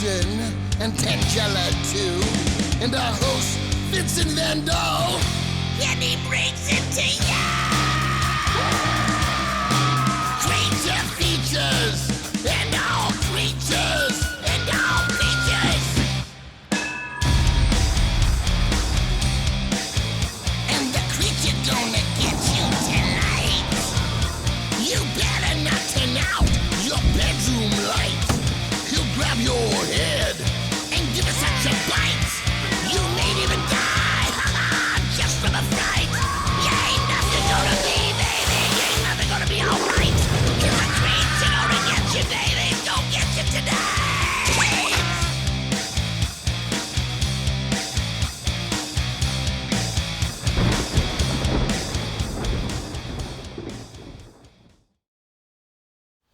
Golden and Tangella too, and our host Vincent Van Dahl, and he brings it to ya. Creature features and all creatures and all creatures, and the creature gonna get you tonight. You better not turn out your bedroom light. He'll grab your head and give it such a bite. You may even die, just from a fright. You ain't nothing gonna be, baby. You ain't nothing gonna be alright. Cause the creature gonna get you, baby. Gonna get you tonight.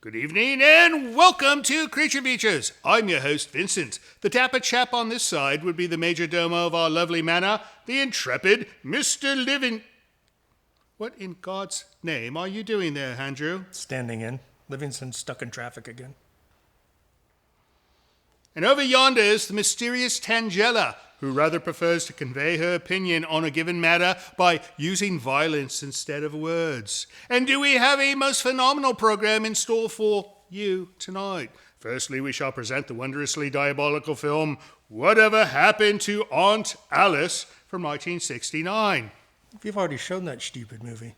Good evening and welcome to Creature Features. I'm your host, Vincent. The dapper chap on this side would be the major domo of our lovely manor, the intrepid Mr. Living... What in God's name are you doing there, Andrew? Standing in. Livingston's stuck in traffic again. And over yonder is the mysterious Tangella, who rather prefers to convey her opinion on a given matter by using violence instead of words. And do we have a most phenomenal program in store for you tonight? Firstly, we shall present the wondrously diabolical film, Whatever Happened to Aunt Alice, from 1969. You've already shown that stupid movie.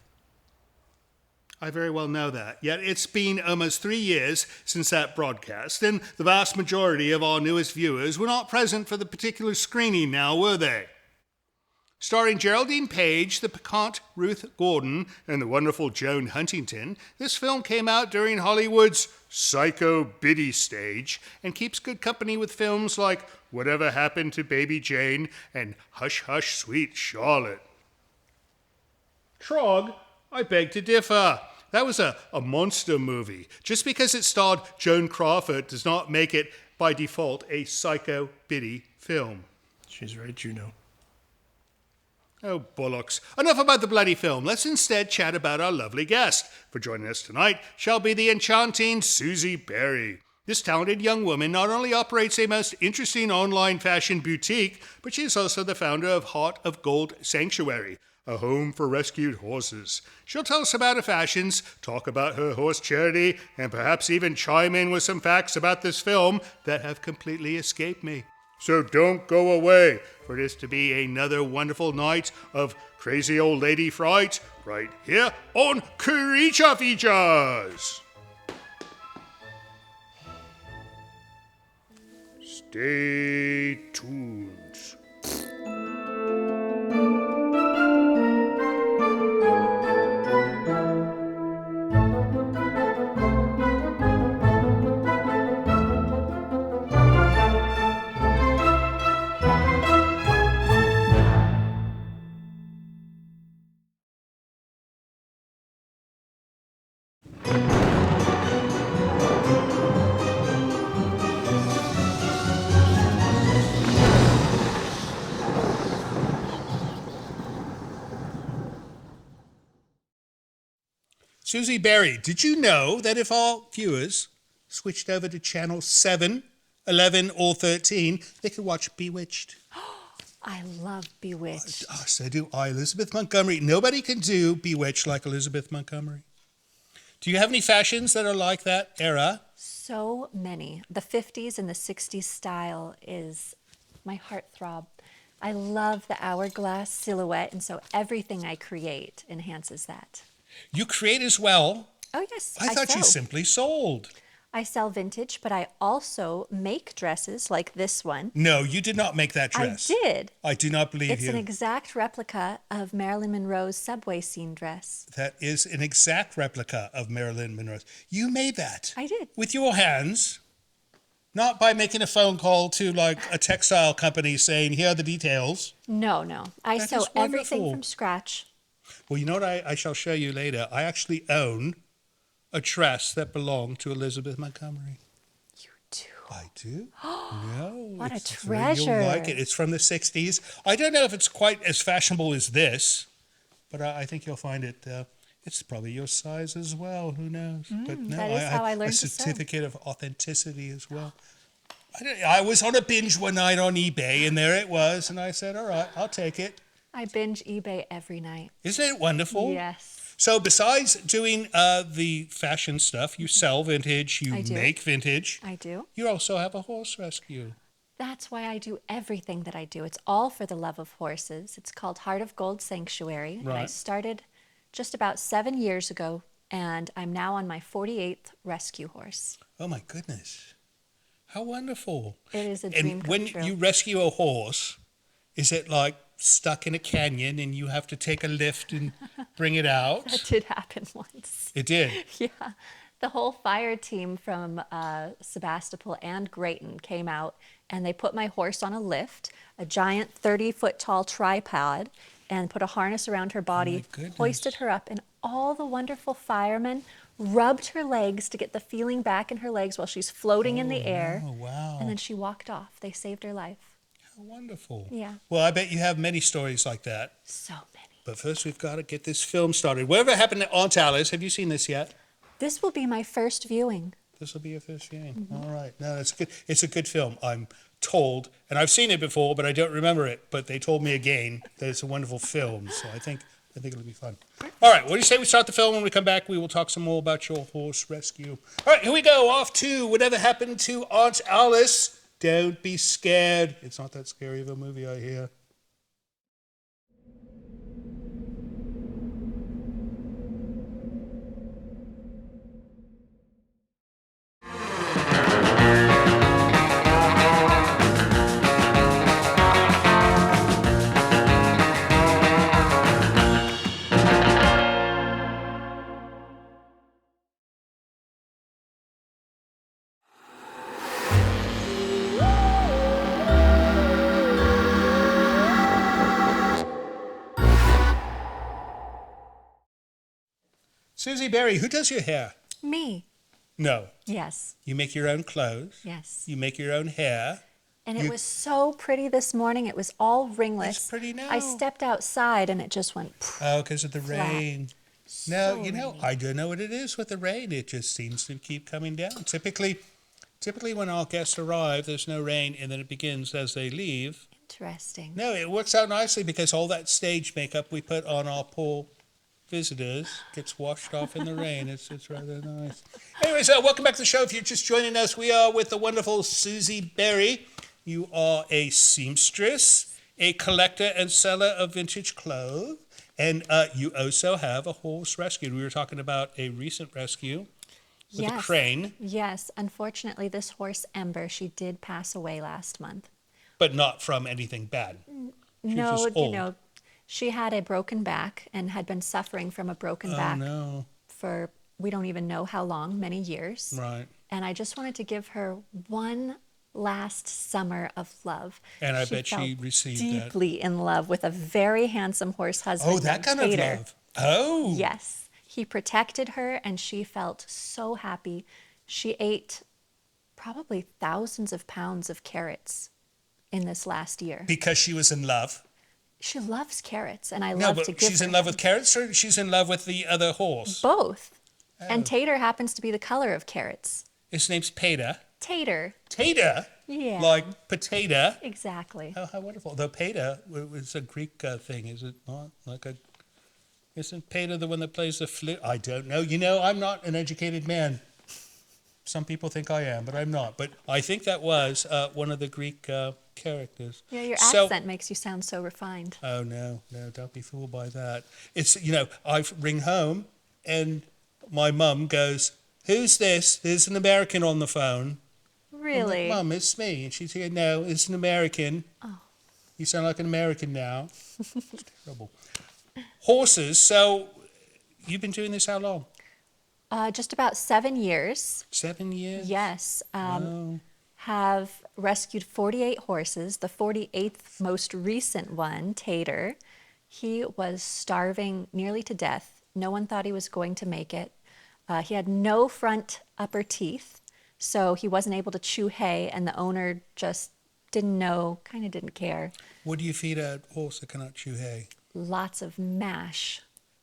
I very well know that. Yet it's been almost 3 years since that broadcast, and the vast majority of our newest viewers were not present for the particular screening now, were they? Starring Geraldine Page, the piquant Ruth Gordon, and the wonderful Joan Huntington, this film came out during Hollywood's Psycho Biddy stage and keeps good company with films like Whatever Happened to Baby Jane and Hush Hush Sweet Charlotte. Trog, I beg to differ. That was a monster movie. Just because it starred Joan Crawford does not make it, by default, a Psycho Biddy film. She's right, Juno. Oh, bollocks. Enough about the bloody film. Let's instead chat about our lovely guest. For joining us tonight shall be the enchanting Susie Berry. This talented young woman not only operates a most interesting online fashion boutique, but she is also the founder of Heart of Gold Sanctuary, a home for rescued horses. She'll tell us about her fashions, talk about her horse charity, and perhaps even chime in with some facts about this film that have completely escaped me. So don't go away, for it is to be another wonderful night of crazy old lady fright right here on Creature Features. Stay tuned. Susie Berry, did you know that if our viewers switched over to channel 7, 11, or 13, they could watch Bewitched? I love Bewitched. Oh, so do I, Elizabeth Montgomery. Nobody can do Bewitched like Elizabeth Montgomery. Do you have any fashions that are like that era? So many. The 50s and the 60s style is my heartthrob. I love the hourglass silhouette, and so everything I create enhances that. You create as well. Oh, yes. I thought you simply sold. I sell vintage, but I also make dresses like this one. No, you did not make that dress. I did. I do not believe It's you. an exact replica of Marilyn Monroe's subway scene dress. That is an exact replica of Marilyn Monroe's. You made that. I did. With your hands. Not by making a phone call to like a textile company saying, here are the details. No. I That sew is everything wonderful. from scratch. Well, you know what I shall show you later? I actually own a dress that belonged to Elizabeth Montgomery. You do? I do. No. What a You'll treasure. like it. It's from the 60s. I don't know if it's quite as fashionable as this, but I think you'll find it. It's probably your size as well. Who knows? But no, that is how I learned a to sew. certificate of authenticity as well. I was on a binge one night on eBay, and there it was, and I said, all right, I'll take it. I binge eBay every night. Isn't it wonderful? Yes. So besides doing the fashion stuff, you sell vintage, you I do. make vintage. I do. You also have a horse rescue. That's why I do everything that I do. It's all for the love of horses. It's called Heart of Gold Sanctuary. And I Right. started just about 7 years ago, and I'm now on my 48th rescue horse. Oh my goodness. How wonderful. It is a dream And come when true. you rescue a horse, is it like stuck in a canyon and you have to take a lift and bring it out? That did happen once. It did. Yeah. The whole fire team from Sebastopol and Grayton came out, and they put my horse on a lift, a giant 30-foot tall tripod, and put a harness around her body, goodness. hoisted her up, and all the wonderful firemen rubbed her legs to get the feeling back in her legs while she's floating in the air. Oh, wow. And then she walked off. They saved her life. How wonderful. Yeah. Well, I bet you have many stories like that. So many. But first, we've got to get this film started. Whatever happened to Aunt Alice? Have you seen this yet? This will be my first viewing. This will be your first viewing. All right. No, it's good. It's a good film. I'm told, and I've seen it before, but I don't remember it. But they told me again that it's a wonderful film. So I think it'll be fun. All right. What do you say we start the film? When we come back, we will talk some more about your horse rescue. All right. Here we go. Off to Whatever Happened to Aunt Alice. Don't be scared. It's not that scary of a movie, I hear. Susie Berry, who does your hair? Me. No. Yes. You make your own clothes. Yes. You make your own hair. And it was so pretty this morning. It was all ringless. It's pretty now. I stepped outside and it just went. Oh, because of the Flat. rain. So No, you know, rainy. I don't know what it is with the rain. It just seems to keep coming down. Typically when our guests arrive, there's no rain, and then it begins as they leave. Interesting. No, it works out nicely because all that stage makeup we put on our poor visitors gets washed off in the rain. It's rather nice. Anyways, welcome back to the show. If you're just joining us, we are with the wonderful Susie Berry. You are a seamstress, a collector and seller of vintage clothes, and you also have a horse rescue. We were talking about a recent rescue with a crane, Yes. Unfortunately, this horse, Ember, she did pass away last month. but not from anything bad. She was No, just old. she had a broken back and had been suffering from a broken Oh, back no. for we don't even know how long, many years. Right. And I just wanted to give her one last summer of love. And I bet she fell received that. deeply in love with a very handsome horse husband. Oh, that named kind Tater. of love. Oh. Yes. He protected her and she felt so happy. She ate probably thousands of pounds of carrots in this last year. Because she was in love. She loves carrots and I No, love but to give she's her in love them. with carrots, or she's in love with the other horse? Both. Oh. And Tater happens to be the color of carrots. His name's Peta. Tater. Tater? Yeah. Like potato? Exactly. Oh, how wonderful. Though Peta was a Greek thing, is it not? Isn't Peta the one that plays the flute? I don't know. You know, I'm not an educated man. Some people think I am, but I'm not. But I think that was one of the Greek characters. Yeah, your So- accent makes you sound so refined. Oh, no, don't be fooled by that. It's, I ring home and my mum goes, "Who's this? There's an American on the phone." Really? Mum, it's me. And she's saying, "No, it's an American." Oh. You sound like an American now. It's terrible. Horses. So you've been doing this how long? Just about 7 years. 7 years? Yes. Oh. Have rescued 48 horses. The 48th most recent one, Tater, he was starving nearly to death. No one thought he was going to make it. He had no front upper teeth, so he wasn't able to chew hay, and the owner just didn't know, kind of didn't care. What do you feed a horse that cannot chew hay? Lots of mash.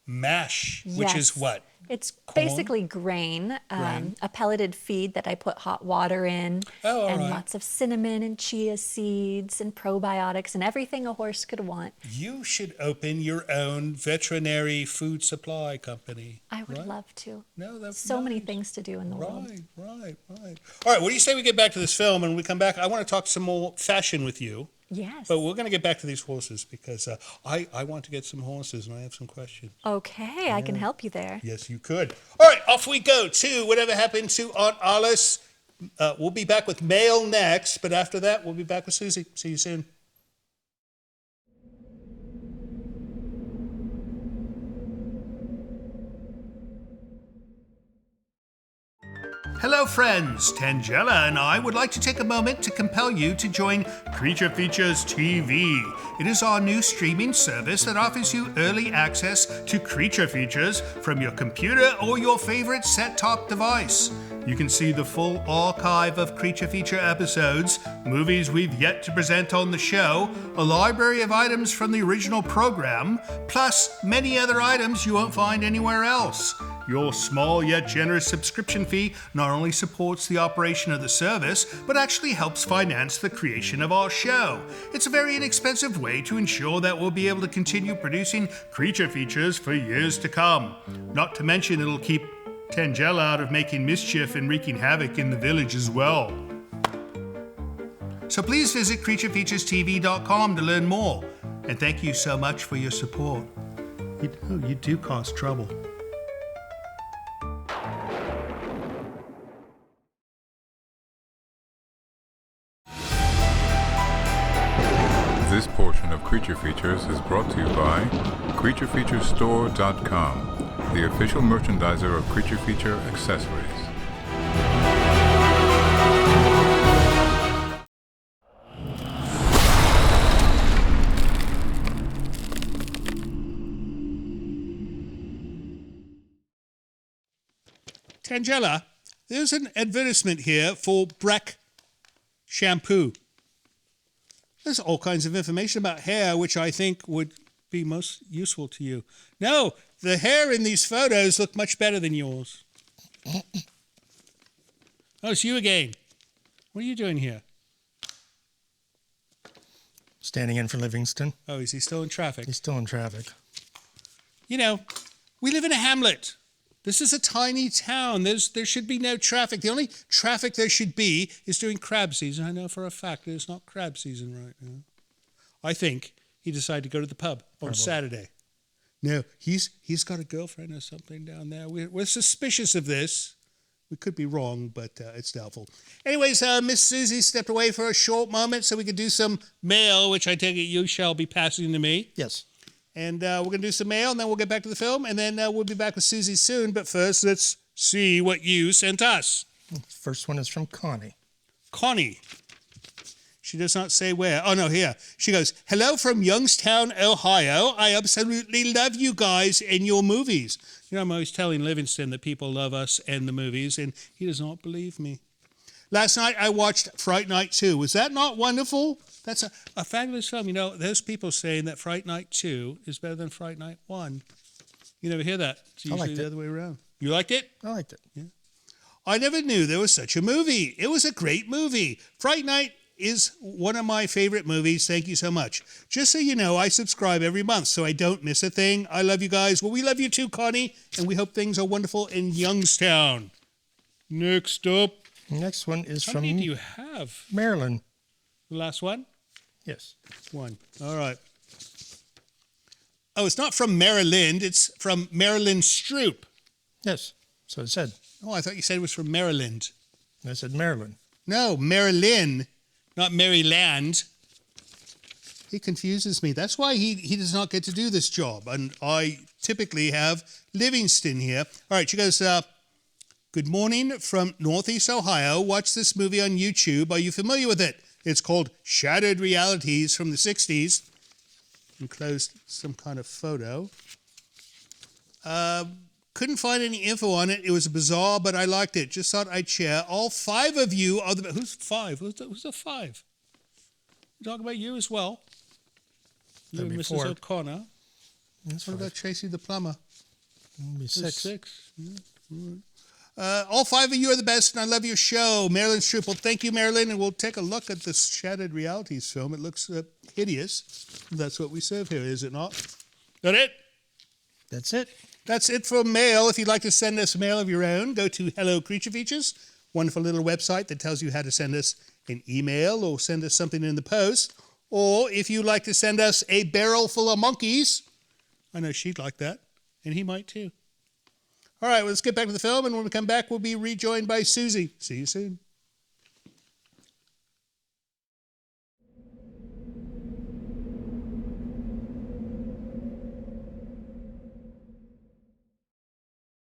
mash, which is Yes. what? It's Corn? basically grain, Grain. a pelleted feed that I put hot water in, Oh, all and right. lots of cinnamon and chia seeds and probiotics and everything a horse could want. You should open your own veterinary food supply company. I would right? love to. No, that's So many nice. things to do in the world. Right. All right, what do you say we get back to this film, and when we come back, I want to talk some more fashion with you. Yes. But we're going to get back to these horses because I want to get some horses, and I have some questions. Okay, I can help you there. Yes, you could. All right, off we go to Whatever Happened to Aunt Alice. We'll be back with mail next, but after that, we'll be back with Susie. See you soon. Hello friends, Tangella and I would like to take a moment to compel you to join Creature Features TV. It is our new streaming service that offers you early access to Creature Features from your computer or your favorite set-top device. You can see the full archive of Creature Feature episodes, movies we've yet to present on the show, a library of items from the original program, plus many other items you won't find anywhere else. Your small yet generous subscription fee not only supports the operation of the service, but actually helps finance the creation of our show. It's a very inexpensive way to ensure that we'll be able to continue producing Creature Features for years to come. Not to mention it'll keep Tangella out of making mischief and wreaking havoc in the village as well. So please visit creaturefeaturestv.com to learn more. And thank you so much for your support. You do cause trouble. This portion of Creature Features is brought to you by CreatureFeatureStore.com, the official merchandiser of Creature Feature accessories. Tangella, there's an advertisement here for Breck shampoo. There's all kinds of information about hair, which I think would be most useful to you. No, the hair in these photos look much better than yours. Oh, it's you again. What are you doing here? Standing in for Livingston. Oh, is he still in traffic? He's still in traffic. You know, we live in a hamlet. This is a tiny town. There should be no traffic. The only traffic there should be is during crab season. I know for a fact that it's not crab season right now. I think he decided to go to the pub on Saturday. No, he's got a girlfriend or something down there. We're suspicious of this. We could be wrong, but it's doubtful. Anyways, Miss Susie stepped away for a short moment so we could do some mail, which I take it you shall be passing to me. Yes. And we're going to do some mail, and then we'll get back to the film, and then we'll be back with Susie soon. But first, let's see what you sent us. First one is from Connie. Connie. She does not say where. Oh, no, here. She goes, hello from Youngstown, Ohio. I absolutely love you guys and your movies. You know, I'm always telling Livingston that people love us and the movies, and he does not believe me. Last night, I watched Fright Night 2. Was that not wonderful? That's a fabulous film. You know, there's people saying that Fright Night 2 is better than Fright Night 1. You never hear that. It's usually the other way around. You liked it? I liked it. Yeah. I never knew there was such a movie. It was a great movie. Fright Night is one of my favorite movies. Thank you so much. Just so you know, I subscribe every month so I don't miss a thing. I love you guys. Well, we love you too, Connie, and we hope things are wonderful in Youngstown. Next up. Next one is How from many do you have? Maryland. The last one? Yes. One. All right. Oh, it's not from Maryland. It's from Marilyn Stroop. Yes. So it said. Oh, I thought you said it was from Maryland. I said Maryland. No, Marilyn, not Maryland. He confuses me. That's why he does not get to do this job. And I typically have Livingston here. All right, she goes, good morning from Northeast Ohio. Watch this movie on YouTube. Are you familiar with it? It's called Shattered Realities from the 60s. Enclosed some kind of photo. Couldn't find any info on it. It was bizarre, but I liked it. Just thought I'd share. All five of you are the... Who's five? Who's the five? We're talking about you as well. You and Mrs. O'Connor. That's What about Tracy the plumber? It'll be That's 6. 6. Yeah. All 5 of you are the best, and I love your show. Marilyn Stroop. Well, thank you, Marilyn, and we'll take a look at this Shattered Realities film. It looks hideous. That's what we serve here, is it not? That it? That's it. That's it for mail. If you'd like to send us mail of your own, go to Hello Creature Features, wonderful little website that tells you how to send us an email or send us something in the post. Or if you'd like to send us a barrel full of monkeys, I know she'd like that, and he might too. All right, well, let's get back to the film, and when we come back, we'll be rejoined by Susie. See you soon.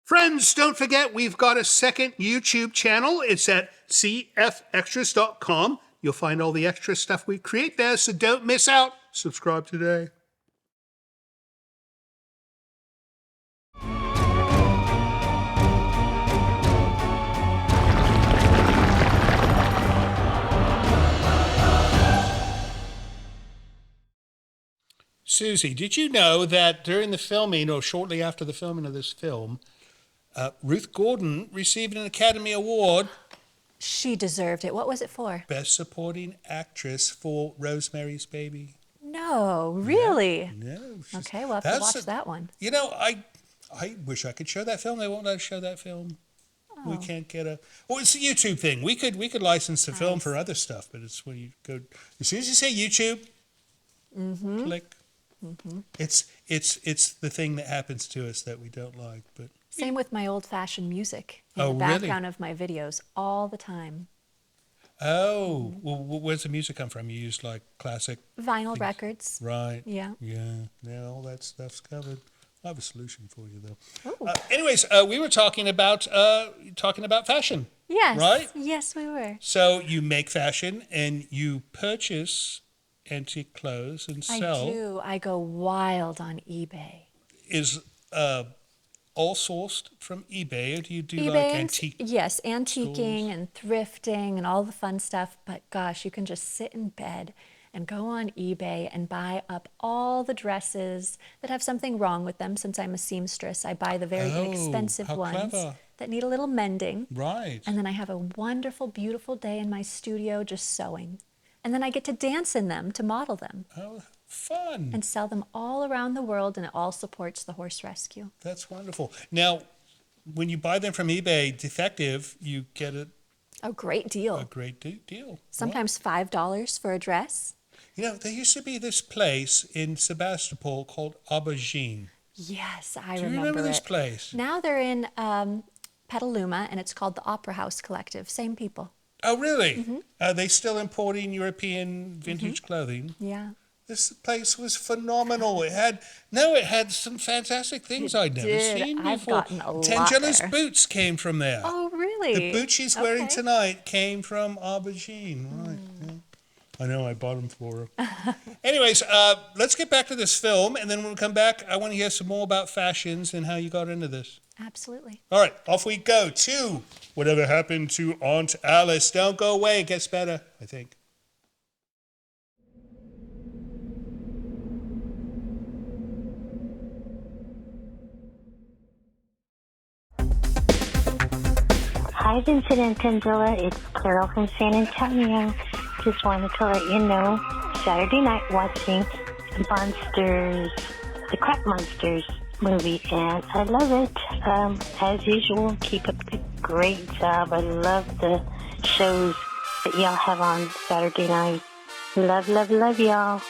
Friends, don't forget we've got a second YouTube channel. It's at cfextras.com. You'll find all the extra stuff we create there, so don't miss out. Subscribe today. Susie, did you know that during the filming, or shortly after the filming of this film, Ruth Gordon received an Academy Award? She deserved it. What was it for? Best Supporting Actress for Rosemary's Baby. No, really? No. Okay, we'll have to watch that one. You know, I wish I could show that film. They won't let us show that film. Oh. We can't get a... Well, it's a YouTube thing. We could license the film for other stuff, but it's when you go... As soon as you say YouTube, click. It's the thing that happens to us that we don't like, but... Same with my old-fashioned music in the background of my videos all the time. Oh, well, where's the music come from? You use like classic vinyl records. Right. Yeah. Yeah, all that stuff's covered. I have a solution for you, though. Oh. Anyways, we were talking about fashion. Yes. Right? Yes, we were. So you make fashion and you purchase antique clothes and sell. I do. I go wild on eBay. Is all sourced from eBay, or do you do eBay like and, antique? Yes, antiquing stores? and thrifting and all the fun stuff. But gosh, you can just sit in bed and go on eBay and buy up all the dresses that have something wrong with them. Since I'm a seamstress, I buy the very inexpensive how ones clever. that need a little mending. Right. And then I have a wonderful, beautiful day in my studio just sewing. And then I get to dance in them to model them. Oh, fun. And sell them all around the world, and it all supports the horse rescue. That's wonderful. Now, when you buy them from eBay, defective, you get a great deal. A great deal. Sometimes $5 for a dress. You know, there used to be this place in Sebastopol called Aubergine. Yes, I remember it. Do you remember this place? Now they're in Petaluma, and it's called the Opera House Collective. Same people. Oh, really? Are they still importing European vintage clothing? Yeah. This place was phenomenal. It had some fantastic things I'd never seen before. I've gotten a lot Tangella's there. boots came from there. Oh, really? The boots she's wearing tonight came from Aubergine. Right. Yeah. I know, I bought them for her. Anyways, let's get back to this film, and then when we come back, I want to hear some more about fashions and how you got into this. Absolutely. All right, off we go to Whatever Happened to Aunt Alice. Don't go away, it gets better, I think. Hi, Vincent and Tangella. It's Carol from San Antonio. Just wanted to let you know, Saturday night watching the Crap Monsters movie, and I love it. As usual, keep up the great job. I love the shows that y'all have on Saturday night. Love, love, love y'all.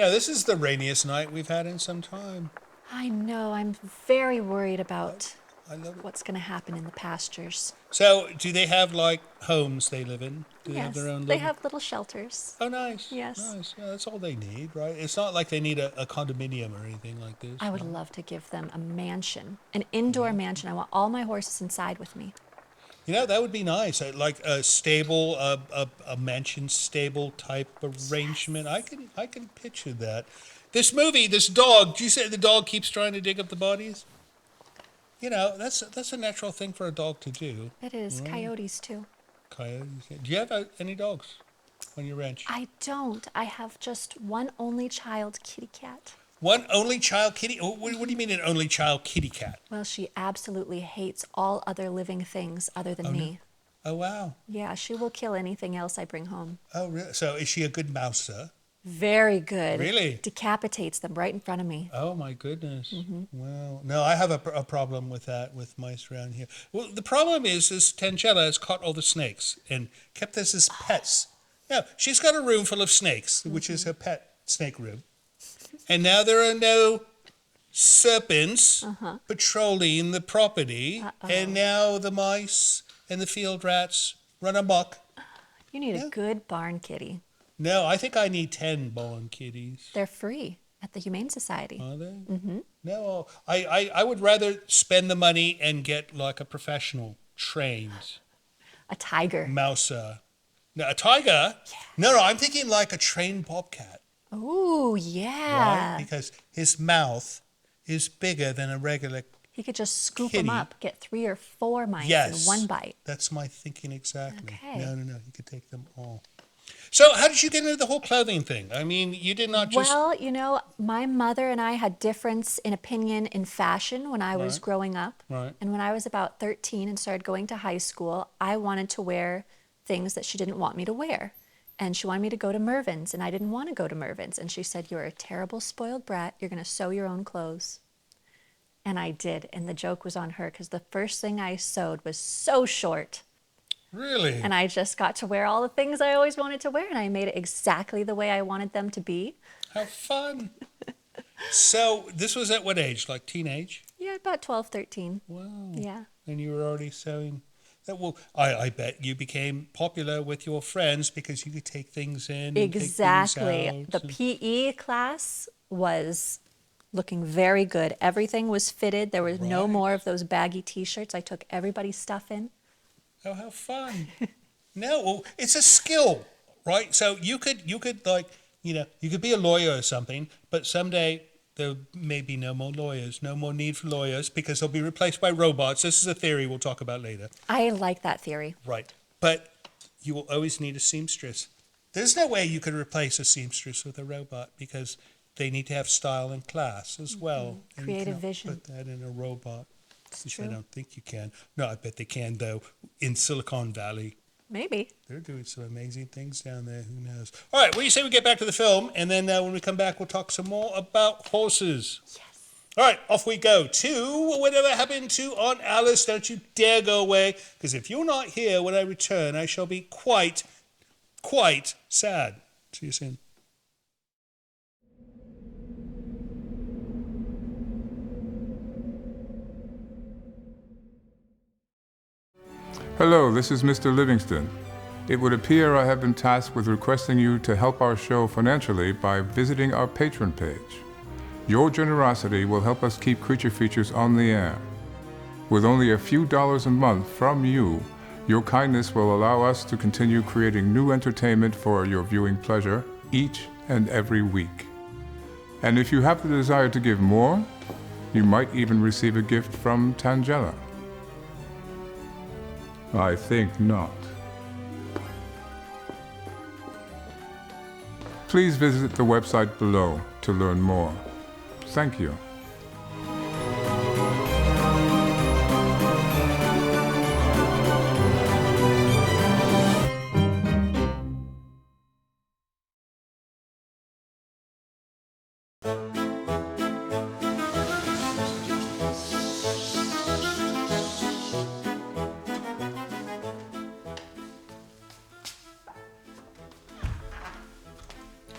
This is the rainiest night we've had in some time. I know. I'm very worried about I love it. what's going to happen in the pastures. So, do they have, like, homes they live in? Do they Yes, have their own they little... have little shelters. Oh, nice. Yes. Nice. Yeah, that's all they need, right? It's not like they need a condominium or anything like this. I would no? love to give them a mansion, an indoor mansion. I want all my horses inside with me. That would be nice. Like a stable, a mansion stable type arrangement. Yes. I can picture that. This movie, this dog. Do you say the dog keeps trying to dig up the bodies? That's a natural thing for a dog to do. It is. Coyotes, too. Coyotes. Do you have any dogs on your ranch? I don't. I have just one only child kitty cat. One only child kitty? What do you mean an only child kitty cat? Well, she absolutely hates all other living things other than me. Oh, wow. Yeah, she will kill anything else I bring home. Oh, really? So is she a good mouser? Very good. Really? Decapitates them right in front of me. Oh, my goodness. Wow. No, I have a problem with that with mice around here. Well, the problem is Tangella has caught all the snakes and kept us as pets. Yeah, she's got a room full of snakes, which is her pet snake room. And now there are no serpents patrolling the property. And now the mice and the field rats run amok. You need a good barn kitty. No, I think I need 10 barn kitties. They're free at the Humane Society. Are they? Mm-hmm. No, I would rather spend the money and get like a professional trained A tiger. mouser. No, a tiger? Yeah. No, I'm thinking like a trained bobcat. Oh, yeah. Right? Because his mouth is bigger than a regular. He could just scoop kitty. them up, get 3 or 4 mice Yes. in one bite. That's my thinking exactly. Okay. No, you could take them all. So how did you get into the whole clothing thing? I mean, you did not just... Well, my mother and I had difference in opinion in fashion when I was growing up. Right. And when I was about 13 and started going to high school, I wanted to wear things that she didn't want me to wear. And she wanted me to go to Mervyn's, and I didn't want to go to Mervyn's. And she said, "You're a terrible spoiled brat. You're going to sew your own clothes." And I did. And the joke was on her because the first thing I sewed was so short. Really? And I just got to wear all the things I always wanted to wear, and I made it exactly the way I wanted them to be. How fun. So this was at what age? Like teenage? Yeah, about 12, 13. Wow. Yeah. And you were already sewing. Well, I bet you became popular with your friends because you could take things in. Exactly. And take The things out. PE class was looking very good. Everything was fitted. There was no Right. more of those baggy T-shirts. I took everybody's stuff in. Oh, how fun. No, well, it's a skill, right? So you could like, you could be a lawyer or something, but someday there may be no more lawyers, no more need for lawyers because they'll be replaced by robots. This is a theory we'll talk about later. I like that theory. Right. But you will always need a seamstress. There's no way you could replace a seamstress with a robot because they need to have style and class as well. And you Creative cannot vision. Put that in a robot. At least I true. don't think you can. No, I bet they can, though, in Silicon Valley. Maybe. They're doing some amazing things down there. Who knows? All right, what do you say we get back to the film, and then when we come back, we'll talk some more about horses. Yes. All right, off we go to whatever happened to Aunt Alice. Don't you dare go away, because if you're not here when I return, I shall be quite sad. See you soon. Hello, this is Mr. Livingston. It would appear I have been tasked with requesting you to help our show financially by visiting our Patreon page. Your generosity will help us keep Creature Features on the air. With only a few dollars a month from you, your kindness will allow us to continue creating new entertainment for your viewing pleasure each and every week. And if you have the desire to give more, you might even receive a gift from Tangella. I think not. Please visit the website below to learn more. Thank you.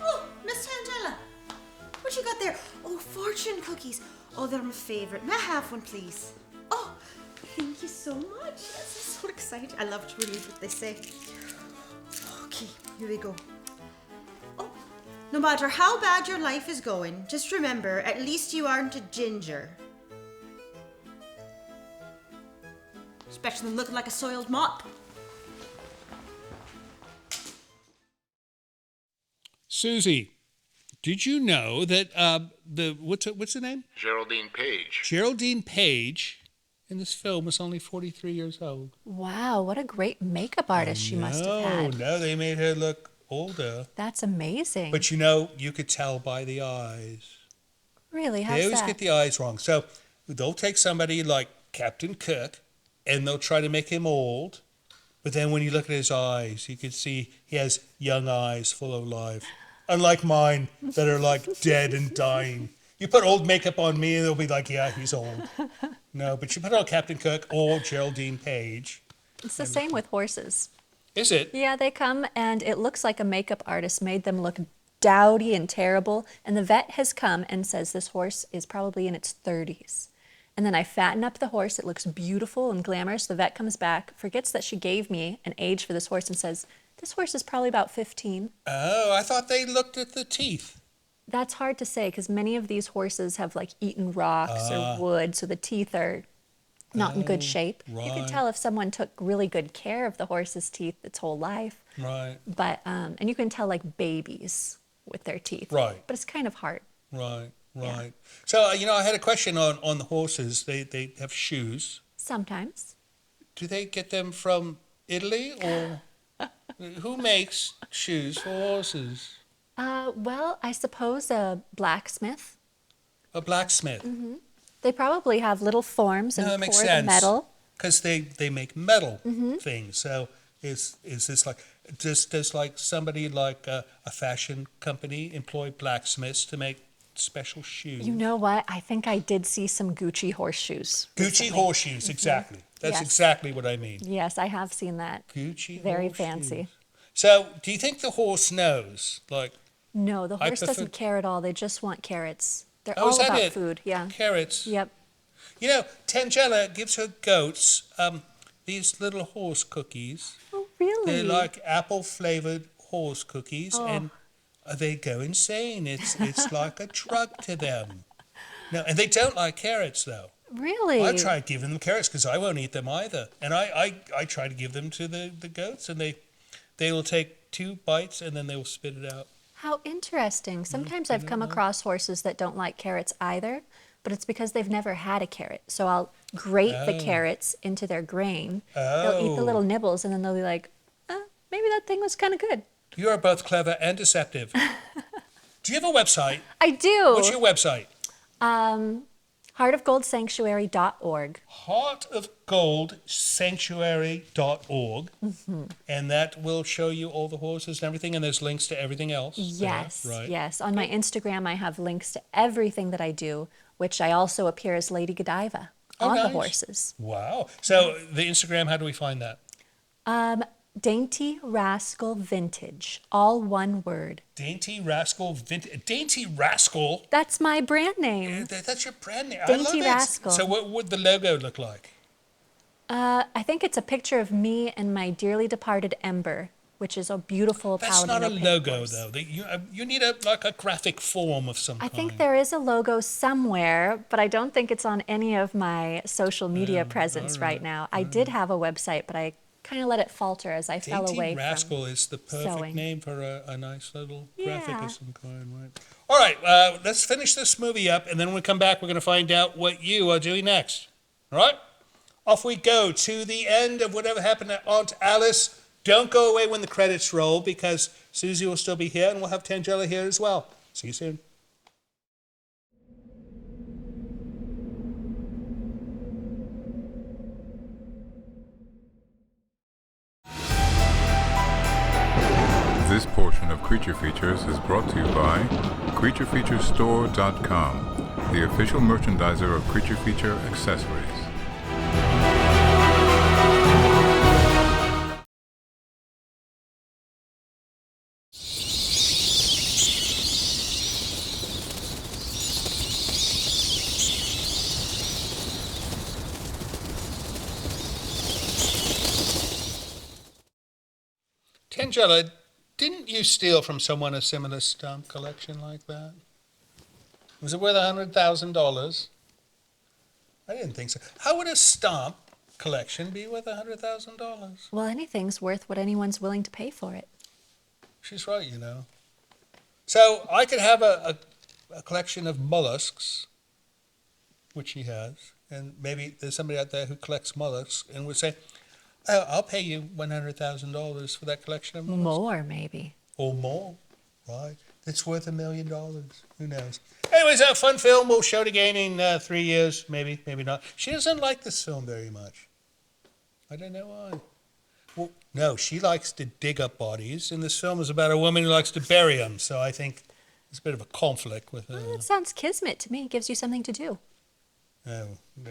Oh, Miss Tangella. cookies. Oh, they're my favorite. May I have one, please? Oh, thank you so much. This is so exciting. I love to read what they say. Okay, here we go. Oh, no matter how bad your life is going, just remember, at least you aren't a ginger. It's better than looking like a soiled mop. Susie, did you know that what's the name? Geraldine Page. Geraldine Page in this film was only 43 years old. Wow, what a great makeup artist she must have had. No, they made her look older. That's amazing. But you know, you could tell by the eyes. Really, how's They always that? get the eyes wrong. So they'll take somebody like Captain Cook and they'll try to make him old. But then when you look at his eyes, you can see he has young eyes full of life. Unlike mine that are like dead and dying. You put old makeup on me and they'll be like, yeah, he's old. No, but you put on Captain Cook or Geraldine Page. It's the same with horses. Is it? Yeah, they come and it looks like a makeup artist made them look dowdy and terrible. And the vet has come and says this horse is probably in its 30s. And then I fatten up the horse. It looks beautiful and glamorous. The vet comes back, forgets that she gave me an age for this horse and says, this horse is probably about 15. Oh, I thought they looked at the teeth. That's hard to say because many of these horses have like eaten rocks or wood, so the teeth are not in good shape. You can right. tell if someone took really good care of the horse's teeth its whole life. Right, But and you can tell like babies with their teeth. Right. But it's kind of hard. right. So, I had a question on the horses. They have shoes. Sometimes. Do they get them from Italy or who makes shoes for horses? Well, I suppose a blacksmith. A blacksmith. They probably have little forms and No, that pour makes the sense. metal. Because they make metal things. So is this like does like somebody like a fashion company employ blacksmiths to make special shoes? You know what? I think I did see some Gucci horseshoes. Gucci recently. horseshoes, exactly. That's Yes. exactly what I mean. Yes, I have seen that. Gucci Very horseshoes. fancy. So, do you think the horse knows? Like, No, the I horse prefer- doesn't care at all. They just want carrots. They're Oh, is all that about it? food. Yeah. carrots. Yep. You know, Tangella gives her goats these little horse cookies. Oh, really? They're like apple-flavored horse cookies, Oh. and they go insane. It's like a drug to them. No, and they don't like carrots, though. Really? I tried giving them carrots because I won't eat them either. And I try to give them to the goats, and they will take 2 bites, and then they will spit it out. How interesting. Sometimes I've come across horses that don't like carrots either, but it's because they've never had a carrot. So I'll grate the carrots into their grain. They'll eat the little nibbles, and then they'll be like, maybe that thing was kind of good. You are both clever and deceptive. Do you have a website? I do. What's your website? Heartofgoldsanctuary.org. Heartofgoldsanctuary.org. And that will show you all the horses and everything, and there's links to everything else. Yes, there, right? yes. On my Instagram, I have links to everything that I do, which I also appear as Lady Godiva on the nice. horses. Wow. So the Instagram, how do we find that? Dainty Rascal Vintage, all one word. Dainty Rascal Vintage. Dainty Rascal? That's my brand name. That's your brand name. Dainty I love it. Rascal. So what would the logo look like? I think it's a picture of me and my dearly departed Ember, which is a beautiful That's not a pink logo, horse. though. You need a graphic form of some I kind. think there is a logo somewhere, but I don't think it's on any of my social media presence right now. I did have a website, but I kind of let it falter as I fell away Dainty Rascal from is the perfect sewing. name for a nice little graphic Yeah. of some kind, right? All right, let's finish this movie up, and then when we come back, we're going to find out what you are doing next. All right? Off we go to the end of Whatever Happened to Aunt Alice. Don't go away when the credits roll, because Susie will still be here, and we'll have Tangella here as well. See you soon. This portion of Creature Features is brought to you by CreatureFeatureStore.com, the official merchandiser of Creature Feature accessories. Tangella, didn't you steal from someone a similar stamp collection like that? Was it worth $100,000? I didn't think so. How would a stamp collection be worth $100,000? Well, anything's worth what anyone's willing to pay for it. She's right, you know. So I could have a collection of mollusks, which she has, and maybe there's somebody out there who collects mollusks and would say, oh, I'll pay you $100,000 for that collection of mollusks. More, maybe. Or more, right? It's worth $1 million. Who knows? Anyways, a fun film. We'll show it again in 3 years. Maybe, maybe not. She doesn't like this film very much. I don't know why. Well, no, she likes to dig up bodies, and this film is about a woman who likes to bury them. So I think there's a bit of a conflict with her. Well, it sounds kismet to me. It gives you something to do. Oh, do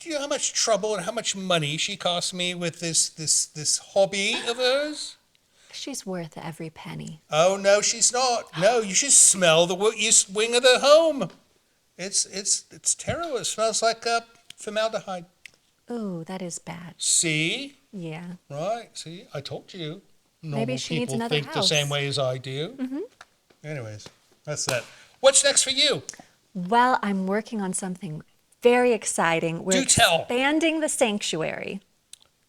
you know how much trouble and how much money she cost me with this hobby of hers? She's worth every penny. Oh, no, she's not. No, you should smell the east wing of the home. It's terrible. It smells like formaldehyde. Ooh, that is bad. See? Yeah. Right, see? I told you. Maybe she needs Normal another people think house. the same way as I do. Mm-hmm. Anyways, that's that. What's next for you? Well, I'm working on something very exciting. We're Do tell. expanding the sanctuary.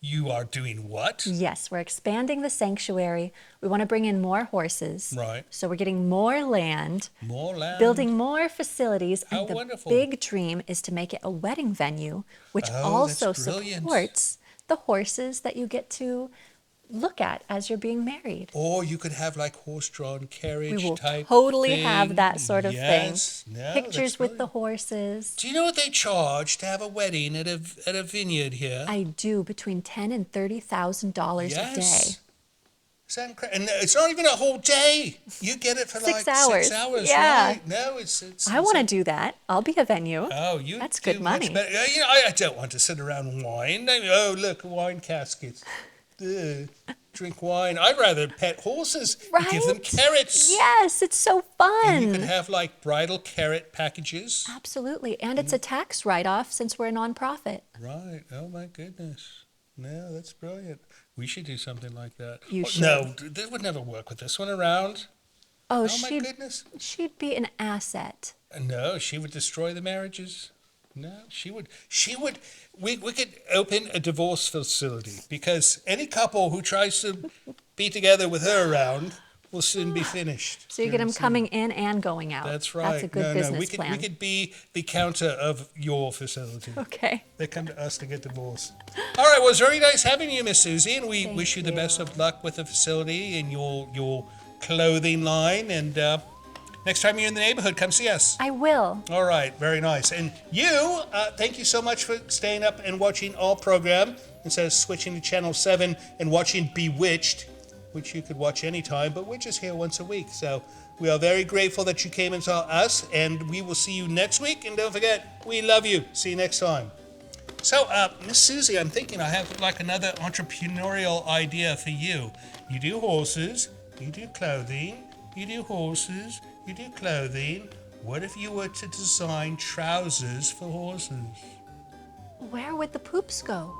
You are doing what? Yes, we're expanding the sanctuary. We want to bring in more horses. Right. So we're getting more land, More land. building more facilities, How and the wonderful. big dream is to make it a wedding venue, which Oh, also that's brilliant. supports the horses that you get to look at as you're being married. Or you could have like horse-drawn carriage We will type totally thing. have that sort of Yes. thing. No, that's Pictures with the brilliant. horses. Do you know what they charge to have a wedding at a vineyard here? I do between $10,000 and $30,000 a day. Is that incredible? And it's not even a whole day. You get it for 6 like hours. 6 hours. Yeah. Right? No, it's I want to do that. I'll be a venue. Oh, you That's do good much money. better. You know, I don't want to sit around and wine. Oh, look, wine caskets. Ugh, drink wine. I'd rather pet horses and give them Right? carrots. Yes, it's so And you could fun. have like bridal carrot packages. Absolutely. And it's a tax write-off since we're a nonprofit. Right. Oh my goodness. No, that's brilliant. We should do something like that. You Oh, should. No, this would never work with this one around. Oh, Oh my goodness. she'd be an asset. No, she would destroy the marriages. No, she would. We could open a divorce facility because any couple who tries to be together with her around will soon be finished. So you get them Very soon. coming in and going out. That's right. That's a good business we plan. could be the counter of your facility. Okay. They come to us to get divorced. All right, well, it's very nice having you, Miss Susie, and we Thank wish you the best you. of luck with the facility and your clothing line. And next time you're in the neighborhood, come see us. I will. All right, very nice. And you, thank you so much for staying up and watching our program instead of switching to Channel 7 and watching Bewitched, which you could watch anytime, but we're just here once a week. So we are very grateful that you came and saw us, and we will see you next week. And don't forget, we love you. See you next time. So, Miss Susie, I'm thinking I have like another entrepreneurial idea for you. You do horses, you do clothing, you do horses, you do clothing. What if you were to design trousers for horses? Where would the poops go?